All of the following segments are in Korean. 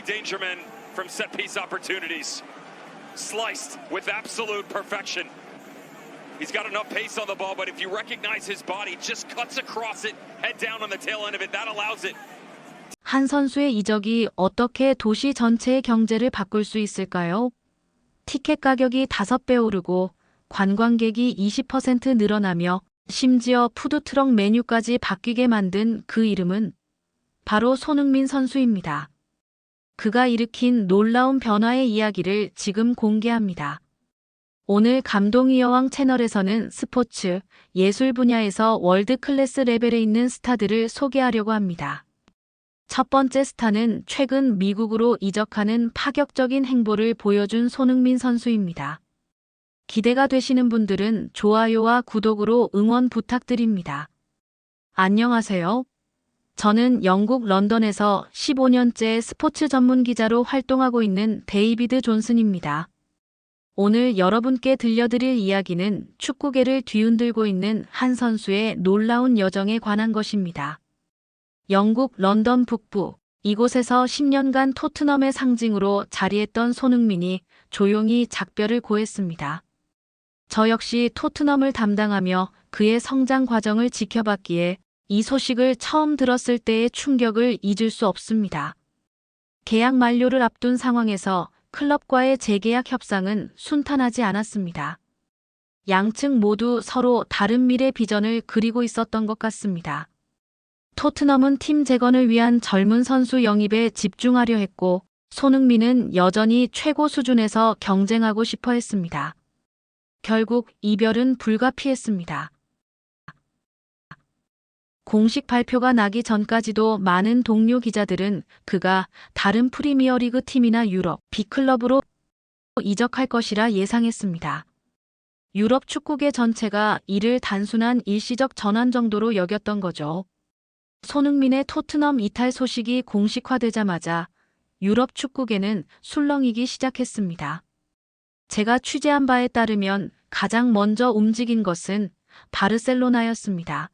Dangerman from set piece opportunities. Sliced with absolute perfection. He's got enough pace on the ball, but if you recognize his body, just cuts across it, head down on the tail end of it. That allows it. 한 선수의 이적이 어떻게 도시 전체의 경제를 바꿀 수 있을까요? 티켓 가격이 5배 오르고 관광객이 20% 늘어나며 심지어 푸드트럭 메뉴까지 바뀌게 만든 그 이름은 바로 손흥민 선수입니다. 그가 일으킨 놀라운 변화의 이야기를 지금 공개합니다. 오늘 감동의 여왕 채널에서는 스포츠, 예술 분야에서 월드 클래스 레벨에 있는 스타들을 소개하려고 합니다. 첫 번째 스타는 최근 미국으로 이적하는 파격적인 행보를 보여준 손흥민 선수입니다. 기대가 되시는 분들은 좋아요와 구독으로 응원 부탁드립니다. 안녕하세요. 저는 영국 런던에서 15년째 스포츠 전문 기자로 활동하고 있는 데이비드 존슨입니다. 오늘 여러분께 들려드릴 이야기는 축구계를 뒤흔들고 있는 한 선수의 놀라운 여정에 관한 것입니다. 영국 런던 북부, 이곳에서 10년간 토트넘의 상징으로 자리했던 손흥민이 조용히 작별을 고했습니다. 저 역시 토트넘을 담당하며 그의 성장 과정을 지켜봤기에 이 소식을 처음 들었을 때의 충격을 잊을 수 없습니다. 계약 만료를 앞둔 상황에서 클럽과의 재계약 협상은 순탄하지 않았습니다. 양측 모두 서로 다른 미래 비전을 그리고 있었던 것 같습니다. 토트넘은 팀 재건을 위한 젊은 선수 영입에 집중하려 했고, 손흥민은 여전히 최고 수준에서 경쟁하고 싶어 했습니다. 결국 이별은 불가피했습니다. 공식 발표가 나기 전까지도 많은 동료 기자들은 그가 다른 프리미어리그 팀이나 유럽 B클럽으로 이적할 것이라 예상했습니다. 유럽 축구계 전체가 이를 단순한 일시적 전환 정도로 여겼던 거죠. 손흥민의 토트넘 이탈 소식이 공식화되자마자 유럽 축구계는 술렁이기 시작했습니다. 제가 취재한 바에 따르면 가장 먼저 움직인 것은 바르셀로나였습니다.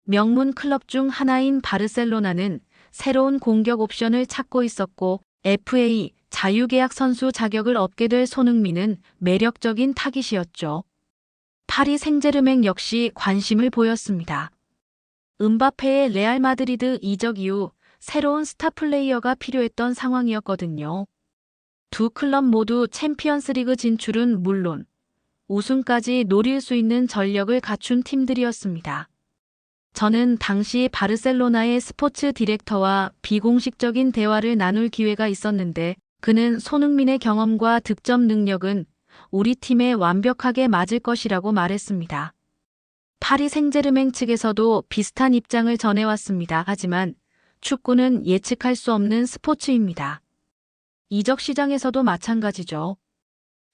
명문 클럽 중 하나인 바르셀로나는 새로운 공격 옵션을 찾고 있었고 FA 자유계약 선수 자격을 얻게 될 손흥민은 매력적인 타깃이었죠. 파리 생제르맹 역시 관심을 보였습니다. 음바페의 레알 마드리드 이적 이후 새로운 스타 플레이어가 필요했던 상황이었거든요. 두 클럽 모두 챔피언스리그 진출은 물론 우승까지 노릴 수 있는 전력을 갖춘 팀들이었습니다. 저는 당시 바르셀로나의 스포츠 디렉터와 비공식적인 대화를 나눌 기회가 있었는데 그는 손흥민의 경험과 득점 능력은 우리 팀에 완벽하게 맞을 것이라고 말했습니다. 파리 생제르맹 측에서도 비슷한 입장을 전해왔습니다. 하지만 축구는 예측할 수 없는 스포츠입니다. 이적 시장에서도 마찬가지죠.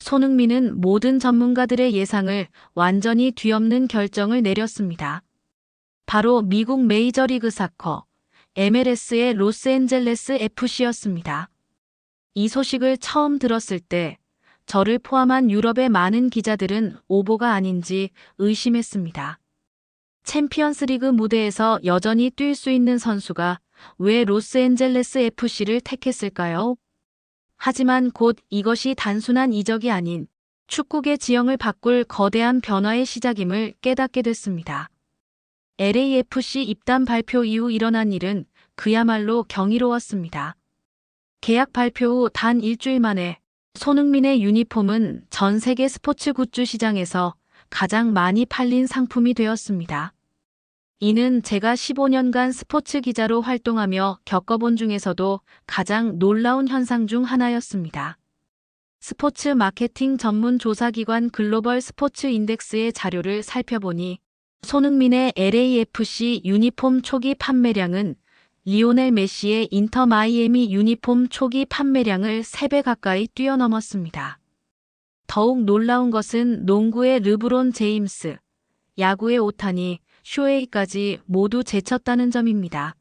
손흥민은 모든 전문가들의 예상을 완전히 뒤엎는 결정을 내렸습니다. 바로 미국 메이저리그 사커, MLS의 로스앤젤레스 FC였습니다. 이 소식을 처음 들었을 때 저를 포함한 유럽의 많은 기자들은 오보가 아닌지 의심했습니다. 챔피언스리그 무대에서 여전히 뛸 수 있는 선수가 왜 로스앤젤레스 FC를 택했을까요? 하지만 곧 이것이 단순한 이적이 아닌 축구계 지형을 바꿀 거대한 변화의 시작임을 깨닫게 됐습니다. LAFC 입단 발표 이후 일어난 일은 그야말로 경이로웠습니다. 계약 발표 후 단 일주일 만에 손흥민의 유니폼은 전 세계 스포츠 굿즈 시장에서 가장 많이 팔린 상품이 되었습니다. 이는 제가 15년간 스포츠 기자로 활동하며 겪어본 중에서도 가장 놀라운 현상 중 하나였습니다. 스포츠 마케팅 전문 조사기관 글로벌 스포츠 인덱스의 자료를 살펴보니 손흥민의 LAFC 유니폼 초기 판매량은 리오넬 메시의 인터 마이애미 유니폼 초기 판매량을 3배 가까이 뛰어넘었습니다. 더욱 놀라운 것은 농구의 르브론 제임스, 야구의 오타니, 쇼헤이까지 모두 제쳤다는 점입니다.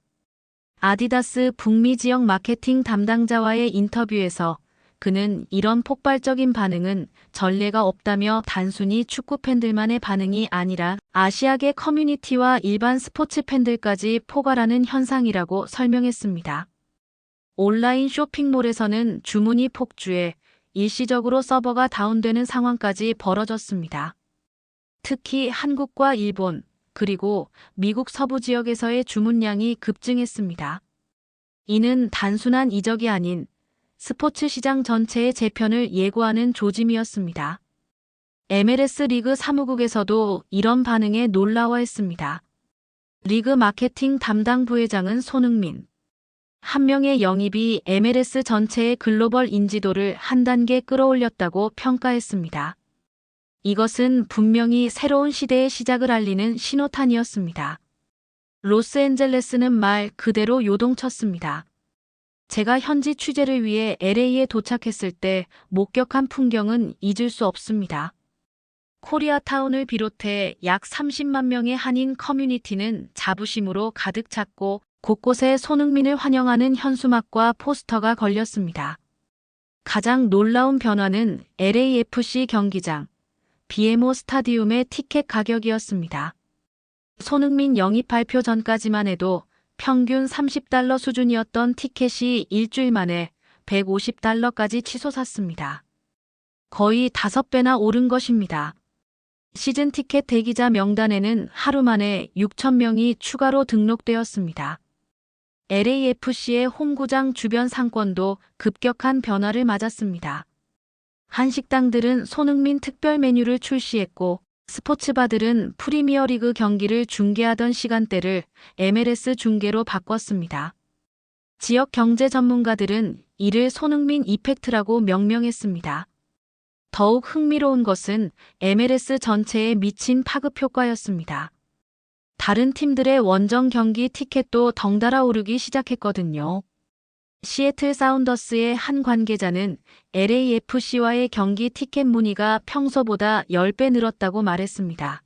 아디다스 북미 지역 마케팅 담당자와의 인터뷰에서 그는 이런 폭발적인 반응은 전례가 없다며 단순히 축구 팬들만의 반응이 아니라 아시아계 커뮤니티와 일반 스포츠 팬들까지 포괄하는 현상이라고 설명했습니다. 온라인 쇼핑몰에서는 주문이 폭주해 일시적으로 서버가 다운되는 상황까지 벌어졌습니다. 특히 한국과 일본, 그리고 미국 서부 지역에서의 주문량이 급증했습니다. 이는 단순한 이적이 아닌 스포츠 시장 전체의 재편을 예고하는 조짐이었습니다. MLS 리그 사무국에서도 이런 반응에 놀라워했습니다. 리그 마케팅 담당 부회장은 손흥민. 한 명의 영입이 MLS 전체의 글로벌 인지도를 한 단계 끌어올렸다고 평가했습니다. 이것은 분명히 새로운 시대의 시작을 알리는 신호탄이었습니다. 로스앤젤레스는 말 그대로 요동쳤습니다. 제가 현지 취재를 위해 LA에 도착했을 때 목격한 풍경은 잊을 수 없습니다. 코리아타운을 비롯해 약 30만 명의 한인 커뮤니티는 자부심으로 가득 찼고 곳곳에 손흥민을 환영하는 현수막과 포스터가 걸렸습니다. 가장 놀라운 변화는 LAFC 경기장, BMO 스타디움의 티켓 가격이었습니다. 손흥민 영입 발표 전까지만 해도 평균 $30 수준이었던 티켓이 일주일 만에 $150까지 치솟았습니다. 거의 5배나 오른 것입니다. 시즌 티켓 대기자 명단에는 하루 만에 6,000명이 추가로 등록되었습니다. LAFC의 홈구장 주변 상권도 급격한 변화를 맞았습니다. 한식당들은 손흥민 특별 메뉴를 출시했고 스포츠바들은 프리미어리그 경기를 중계하던 시간대를 MLS 중계로 바꿨습니다. 지역 경제 전문가들은 이를 손흥민 이펙트라고 명명했습니다. 더욱 흥미로운 것은 MLS 전체에 미친 파급 효과였습니다. 다른 팀들의 원정 경기 티켓도 덩달아 오르기 시작했거든요. 시애틀 사운더스의 한 관계자는 LAFC와의 경기 티켓 문의가 평소보다 10배 늘었다고 말했습니다.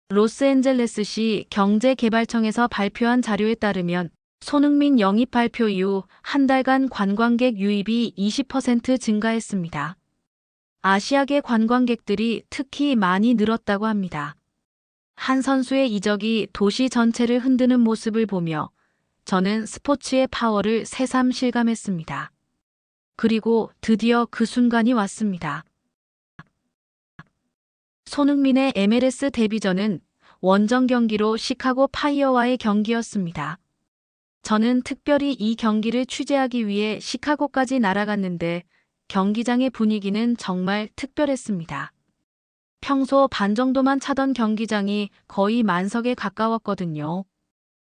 로스앤젤레스시 경제개발청에서 발표한 자료에 따르면 손흥민 영입 발표 이후 한 달간 관광객 유입이 20% 증가했습니다. 아시아계 관광객들이 특히 많이 늘었다고 합니다. 한 선수의 이적이 도시 전체를 흔드는 모습을 보며 저는 스포츠의 파워를 새삼 실감했습니다. 그리고 드디어 그 순간이 왔습니다. 손흥민의 MLS 데뷔전은 원정 경기로 시카고 파이어와의 경기였습니다. 저는 특별히 이 경기를 취재하기 위해 시카고까지 날아갔는데 경기장의 분위기는 정말 특별했습니다. 평소 반 정도만 차던 경기장이 거의 만석에 가까웠거든요.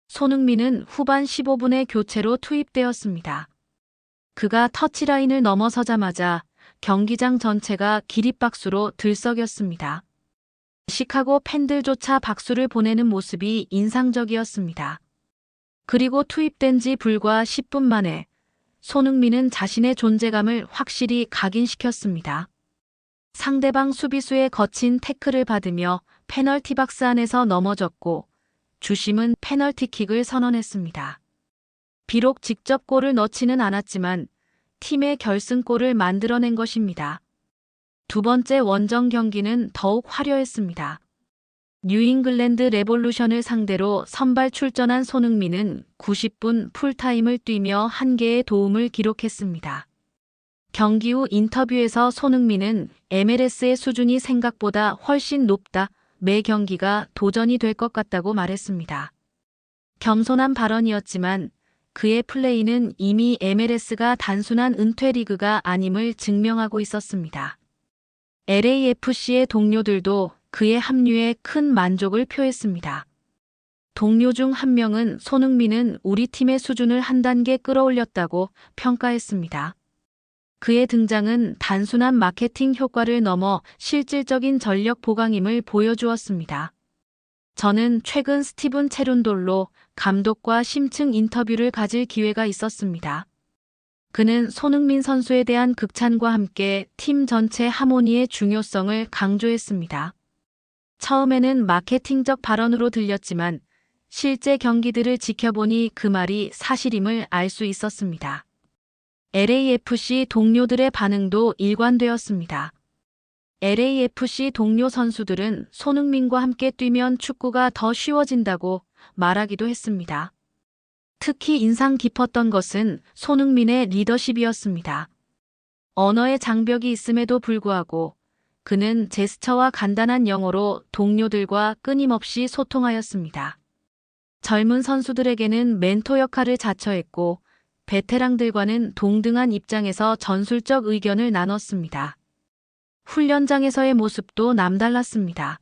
손흥민은 후반 15분에 교체로 투입되었습니다. 그가 터치라인을 넘어서자마자 경기장 전체가 기립박수로 들썩였습니다. 시카고 팬들조차 박수를 보내는 모습이 인상적이었습니다. 그리고 투입된 지 불과 10분 만에 손흥민은 자신의 존재감을 확실히 각인시켰습니다. 상대방 수비수의 거친 태클을 받으며 페널티 박스 안에서 넘어졌고 주심은 페널티킥을 선언했습니다. 비록 직접 골을 넣지는 않았지만 팀의 결승골을 만들어낸 것입니다. 두 번째 원정 경기는 더욱 화려했습니다. 뉴잉글랜드 레볼루션을 상대로 선발 출전한 손흥민은 90분 풀타임을 뛰며 1개의 도움을 기록했습니다. 경기 후 인터뷰에서 손흥민은 MLS의 수준이 생각보다 훨씬 높다. 매 경기가 도전이 될 것 같다고 말했습니다. 겸손한 발언이었지만 그의 플레이는 이미 MLS가 단순한 은퇴 리그가 아님을 증명하고 있었습니다. LAFC의 동료들도 그의 합류에 큰 만족을 표했습니다. 동료 중 한 명은 손흥민은 우리 팀의 수준을 한 단계 끌어올렸다고 평가했습니다. 그의 등장은 단순한 마케팅 효과를 넘어 실질적인 전력 보강임을 보여주었습니다. 저는 최근 스티븐 체룬돌로 감독과 심층 인터뷰를 가질 기회가 있었습니다. 그는 손흥민 선수에 대한 극찬과 함께 팀 전체 하모니의 중요성을 강조했습니다. 처음에는 마케팅적 발언으로 들렸지만 실제 경기들을 지켜보니 그 말이 사실임을 알 수 있었습니다. LAFC 동료들의 반응도 일관되었습니다. LAFC 동료 선수들은 손흥민과 함께 뛰면 축구가 더 쉬워진다고 말하기도 했습니다. 특히 인상 깊었던 것은 손흥민의 리더십이었습니다. 언어의 장벽이 있음에도 불구하고 그는 제스처와 간단한 영어로 동료들과 끊임없이 소통하였습니다. 젊은 선수들에게는 멘토 역할을 자처했고 베테랑들과는 동등한 입장에서 전술적 의견을 나눴습니다. 훈련장에서의 모습도 남달랐습니다.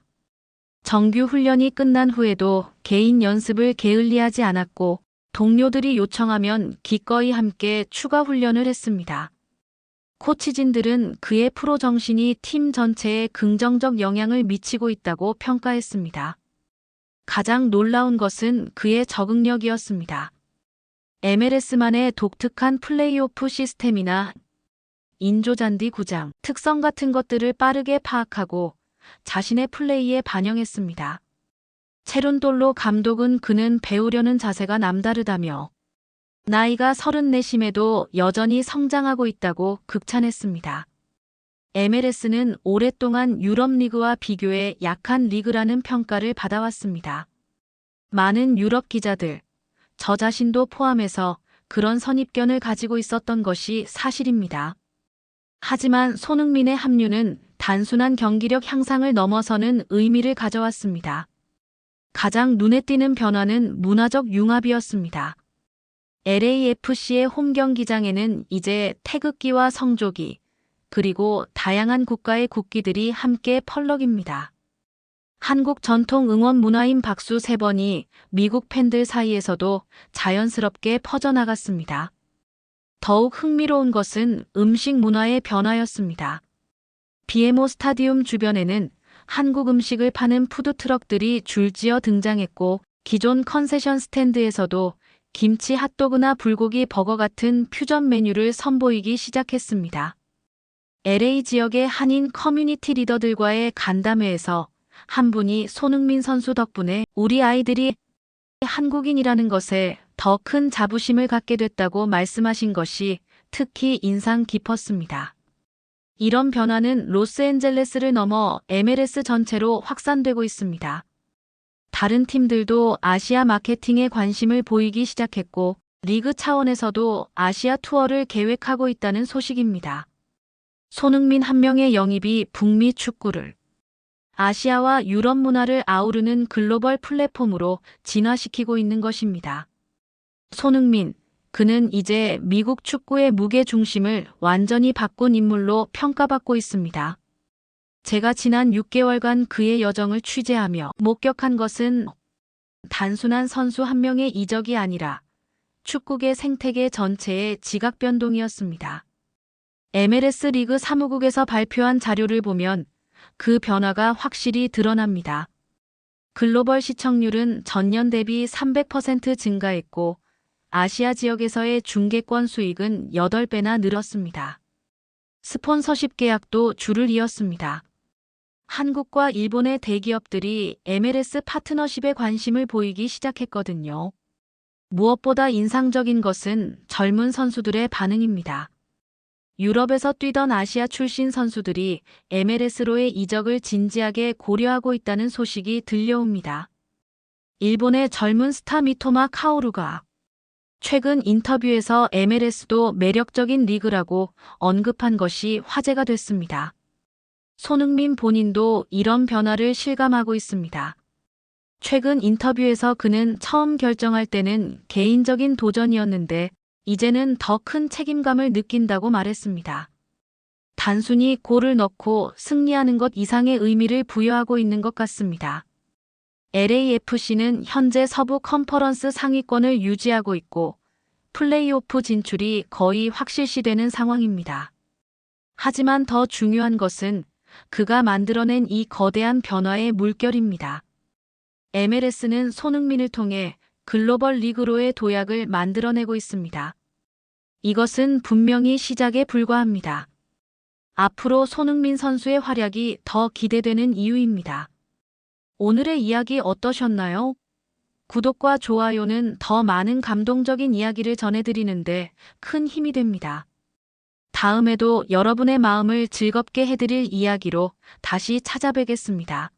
정규 훈련이 끝난 후에도 개인 연습을 게을리하지 않았고 동료들이 요청하면 기꺼이 함께 추가 훈련을 했습니다. 코치진들은 그의 프로 정신이 팀 전체에 긍정적 영향을 미치고 있다고 평가했습니다. 가장 놀라운 것은 그의 적응력이었습니다. MLS만의 독특한 플레이오프 시스템이나 인조잔디 구장, 특성 같은 것들을 빠르게 파악하고 자신의 플레이에 반영했습니다. 체룬돌로 감독은 그는 배우려는 자세가 남다르다며 나이가 34심에도 여전히 성장하고 있다고 극찬했습니다. MLS는 오랫동안 유럽 리그와 비교해 약한 리그라는 평가를 받아왔습니다. 많은 유럽 기자들, 저 자신도 포함해서 그런 선입견을 가지고 있었던 것이 사실입니다. 하지만 손흥민의 합류는 단순한 경기력 향상을 넘어서는 의미를 가져왔습니다. 가장 눈에 띄는 변화는 문화적 융합이었습니다. LAFC의 홈 경기장에는 이제 태극기와 성조기, 그리고 다양한 국가의 국기들이 함께 펄럭입니다. 한국 전통 응원 문화인 박수 3번이 미국 팬들 사이에서도 자연스럽게 퍼져나갔습니다. 더욱 흥미로운 것은 음식 문화의 변화였습니다. BMO 스타디움 주변에는 한국 음식을 파는 푸드트럭들이 줄지어 등장했고 기존 컨세션 스탠드에서도 김치 핫도그나 불고기 버거 같은 퓨전 메뉴를 선보이기 시작했습니다. LA 지역의 한인 커뮤니티 리더들과의 간담회에서 한 분이 손흥민 선수 덕분에 우리 아이들이 한국인이라는 것에 더 큰 자부심을 갖게 됐다고 말씀하신 것이 특히 인상 깊었습니다. 이런 변화는 로스앤젤레스를 넘어 MLS 전체로 확산되고 있습니다. 다른 팀들도 아시아 마케팅에 관심을 보이기 시작했고 리그 차원에서도 아시아 투어를 계획하고 있다는 소식입니다. 손흥민 한 명의 영입이 북미 축구를 아시아와 유럽 문화를 아우르는 글로벌 플랫폼으로 진화시키고 있는 것입니다. 손흥민, 그는 이제 미국 축구의 무게 중심을 완전히 바꾼 인물로 평가받고 있습니다. 제가 지난 6개월간 그의 여정을 취재하며 목격한 것은 단순한 선수 한 명의 이적이 아니라 축구계 생태계 전체의 지각 변동이었습니다. MLS 리그 사무국에서 발표한 자료를 보면 그 변화가 확실히 드러납니다. 글로벌 시청률은 전년 대비 300% 증가했고 아시아 지역에서의 중계권 수익은 8배나 늘었습니다. 스폰서십 계약도 줄을 이었습니다. 한국과 일본의 대기업들이 MLS 파트너십에 관심을 보이기 시작했거든요. 무엇보다 인상적인 것은 젊은 선수들의 반응입니다. 유럽에서 뛰던 아시아 출신 선수들이 MLS로의 이적을 진지하게 고려하고 있다는 소식이 들려옵니다. 일본의 젊은 스타 미토마 카오루가 최근 인터뷰에서 MLS도 매력적인 리그라고 언급한 것이 화제가 됐습니다. 손흥민 본인도 이런 변화를 실감하고 있습니다. 최근 인터뷰에서 그는 처음 결정할 때는 개인적인 도전이었는데 이제는 더 큰 책임감을 느낀다고 말했습니다. 단순히 골을 넣고 승리하는 것 이상의 의미를 부여하고 있는 것 같습니다. LAFC는 현재 서부 컨퍼런스 상위권을 유지하고 있고 플레이오프 진출이 거의 확실시되는 상황입니다. 하지만 더 중요한 것은 그가 만들어낸 이 거대한 변화의 물결입니다. MLS는 손흥민을 통해 글로벌 리그로의 도약을 만들어내고 있습니다. 이것은 분명히 시작에 불과합니다. 앞으로 손흥민 선수의 활약이 더 기대되는 이유입니다. 오늘의 이야기 어떠셨나요? 구독과 좋아요는 더 많은 감동적인 이야기를 전해드리는데 큰 힘이 됩니다. 다음에도 여러분의 마음을 즐겁게 해드릴 이야기로 다시 찾아뵙겠습니다.